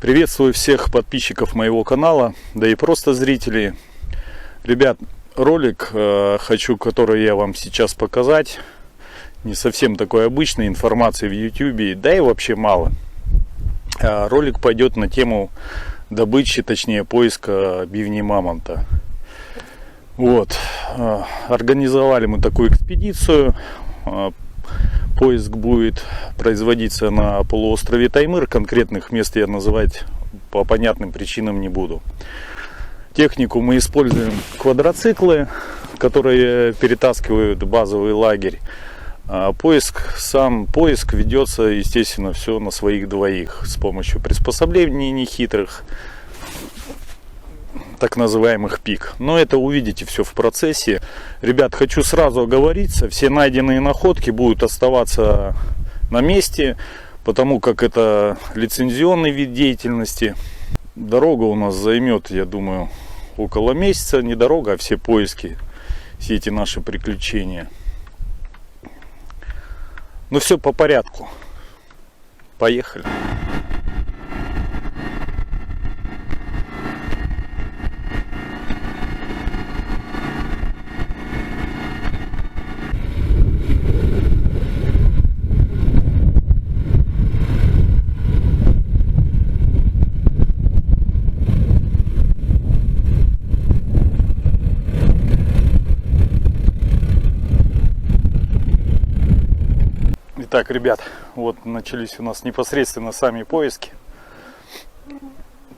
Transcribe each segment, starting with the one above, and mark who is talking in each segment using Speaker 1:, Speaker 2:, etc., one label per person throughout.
Speaker 1: Приветствую всех подписчиков моего канала, да и просто зрителей. Ребят, ролик который я вам сейчас показать, не совсем такой обычной информации в YouTube, да и вообще мало. Ролик пойдет на тему добычи, точнее поиска бивней мамонта. Вот, организовали мы такую экспедицию. Поиск будет производиться на полуострове Таймыр. Конкретных мест я называть по понятным причинам не буду. Технику мы используем квадроциклы, которые перетаскивают базовый лагерь. Сам поиск ведется, естественно, все на своих двоих с помощью приспособлений нехитрых, так называемых пик. Но это увидите все в процессе. Ребят, хочу сразу оговориться, все найденные находки будут оставаться на месте, потому как это лицензионный вид деятельности. Дорога у нас займет, я думаю, около месяца. Не дорога, а все поиски, все эти наши приключения. Ну все по порядку. Поехали. Итак, ребят, вот начались у нас непосредственно сами поиски.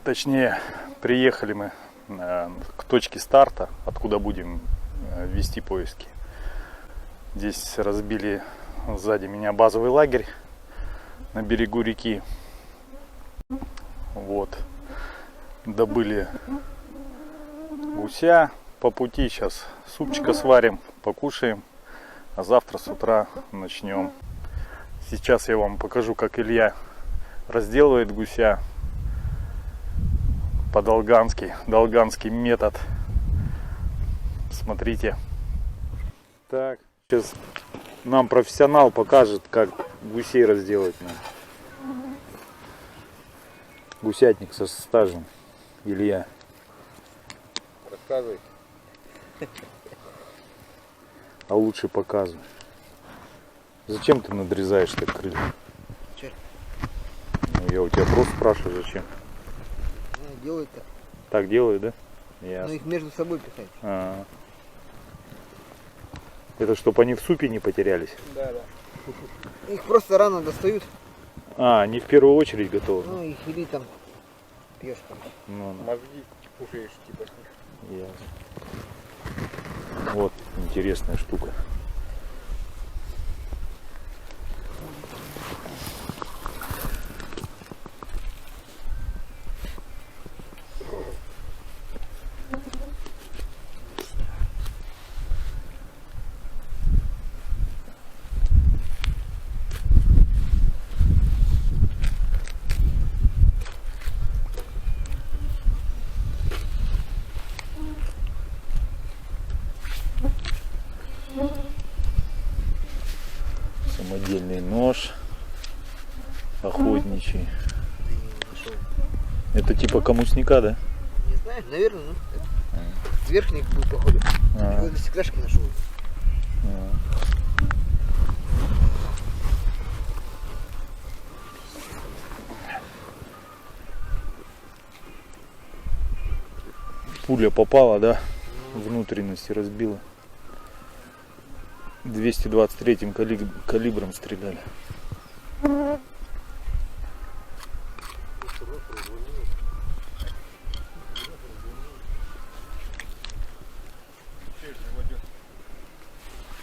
Speaker 1: Точнее, приехали мы к точке старта, откуда будем вести поиски. Здесь разбили сзади меня базовый лагерь на берегу реки. Вот, добыли гуся. По пути сейчас супчика сварим, покушаем, а завтра с утра начнем. Сейчас я вам покажу, как Илья разделывает гуся по-долгански, долганский метод. Смотрите. Так, сейчас нам профессионал покажет, как гусей разделать. Гусятник со стажем. Илья.
Speaker 2: Рассказывай.
Speaker 1: А лучше показывай. Зачем ты надрезаешь так крылья?
Speaker 2: Че?
Speaker 1: Ну, я у тебя просто спрашиваю, зачем?
Speaker 2: Ну, делают так.
Speaker 1: Так делают, да? Ясно.
Speaker 2: Ну их между собой пихать.
Speaker 1: Это чтобы они в супе не потерялись?
Speaker 2: Да. Их просто рано достают.
Speaker 1: Они в первую очередь готовы.
Speaker 2: Ну их или там пьешь.
Speaker 1: Ну.
Speaker 2: Мозги кушаешь типа с них.
Speaker 1: Ясно. Вот интересная штука. Самодельный нож охотничий. Это типа камусника, да?
Speaker 2: Не знаю, наверное, ну. Верхний был походу. Его для стекляшки нашел.
Speaker 1: Пуля попала, да? Внутренности разбила. 223-м калибром стреляли.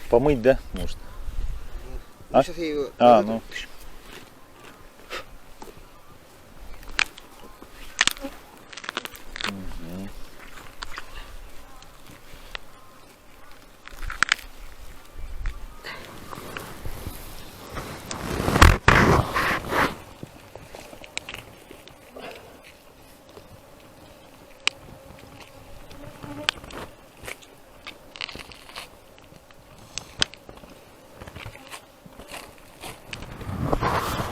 Speaker 1: Помыть, да? Может?
Speaker 2: Ну, сейчас я его...
Speaker 1: Ну.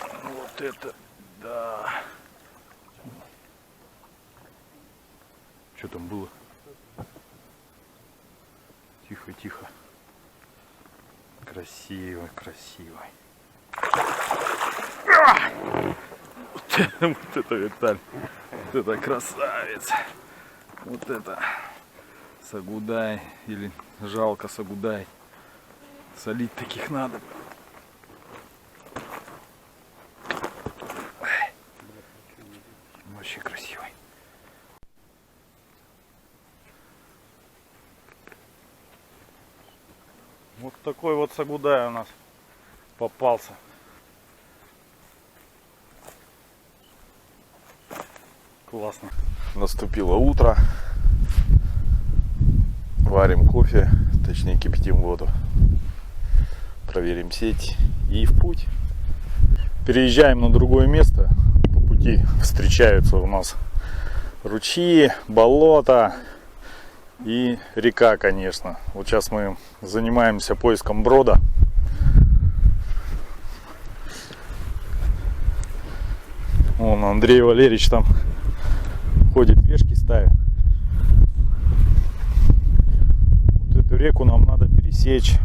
Speaker 1: Вот это, да. Что там было? Тихо, тихо. Красиво, красиво. Вот это, Виталь. Вот это красавец. Вот это сагудай. Или жалко сагудай. Солить таких надо. Очень красивый. Вот такой вот сагудай у нас попался. Классно. Наступило утро. Варим кофе, точнее кипятим воду. Проверим сеть и в путь. Переезжаем на другое место. По пути встречаются у нас ручьи, болота. и река, конечно. Вот сейчас мы занимаемся поиском брода. Вон Андрей Валерьевич там ходит, вешки ставит. Вот эту реку нам надо пересечь.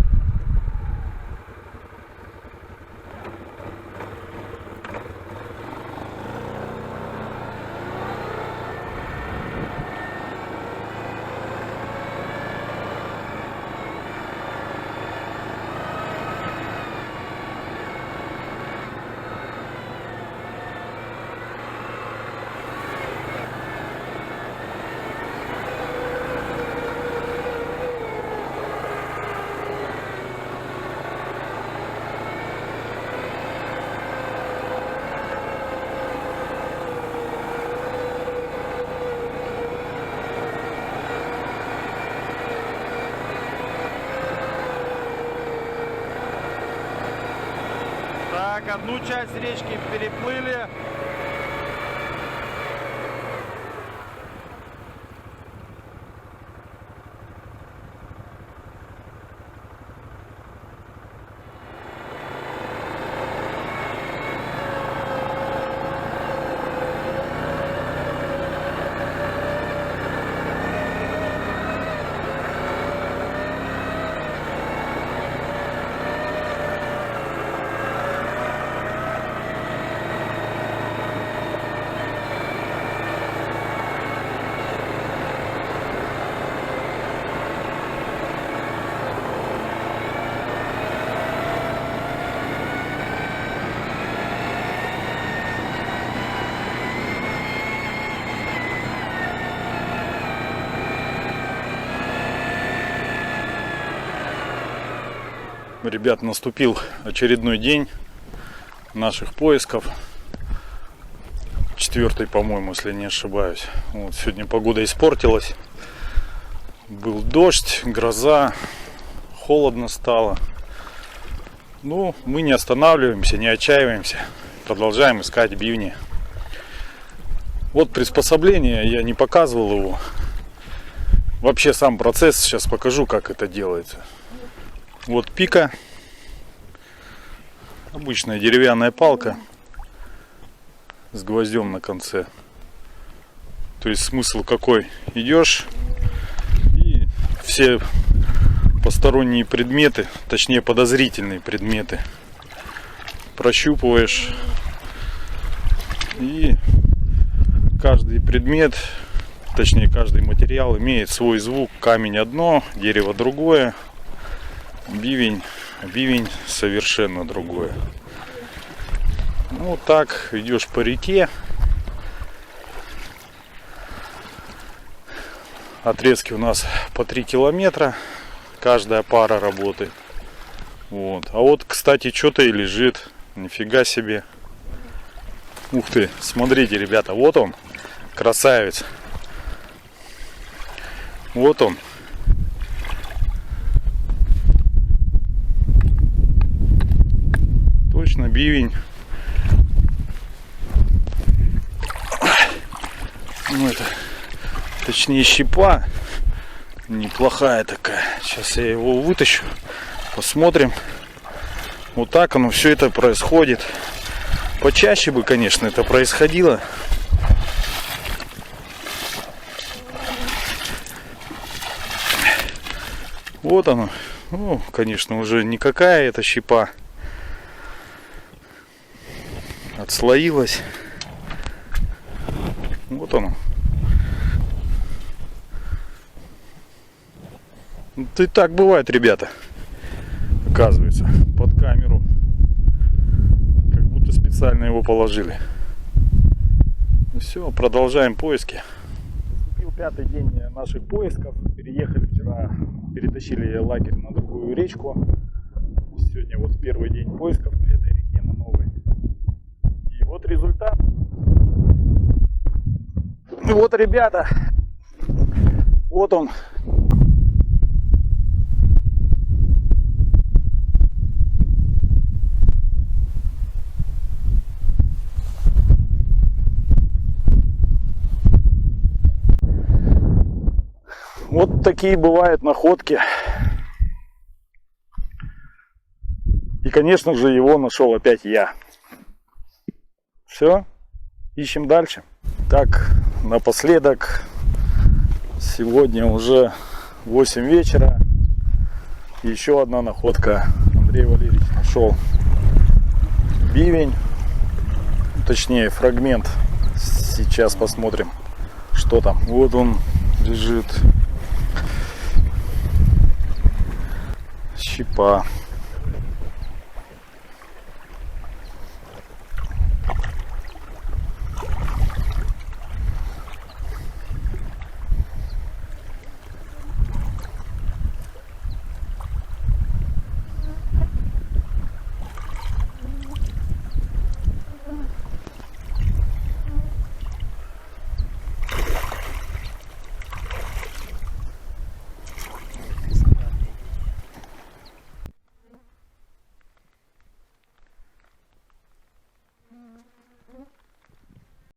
Speaker 3: Так, одну часть речки переплыли.
Speaker 1: Ребят, наступил очередной день наших поисков. 4-й, по-моему, если не ошибаюсь. Вот, сегодня погода испортилась. Был дождь, гроза, холодно стало. Ну, мы не останавливаемся, не отчаиваемся. Продолжаем искать бивни. Вот приспособление, я не показывал его. Вообще сам процесс, сейчас покажу, как это делается. Вот пика, обычная деревянная палка с гвоздем на конце. То есть смысл какой? Идешь и все посторонние предметы, точнее подозрительные предметы, прощупываешь, и каждый предмет, точнее каждый материал имеет свой звук. Камень одно, дерево другое. Бивень совершенно другое. Ну, вот так идешь по реке. Отрезки у нас по 3 километра. Каждая пара работает. Вот. А вот, кстати, что-то и лежит. Нифига себе. Ух ты, смотрите, ребята, вот он, красавец. Вот он. Точно бивень. Ну, это, точнее, щепа. Неплохая такая. Сейчас я его вытащу. Посмотрим. Вот так оно все это происходит. Почаще бы, конечно, это происходило. Вот оно. Ну, конечно, уже никакая эта щепа. Отслоилась. Вот оно. Вот и так бывает, ребята. Оказывается, под камеру. Как будто специально его положили. Все, продолжаем поиски. Наступил 5-й день наших поисков. Переехали вчера, перетащили лагерь на другую речку. Сегодня вот 1-й день поисков на этой реке, на новой. И вот результат. Вот, ребята, вот он. Вот такие бывают находки. И, конечно же, его нашел опять я. Все, ищем дальше. Так, напоследок, сегодня уже 8 вечера. Еще одна находка. Андрей Валерьевич нашел бивень, точнее фрагмент. Сейчас посмотрим, что там. Вот он лежит. Щепа.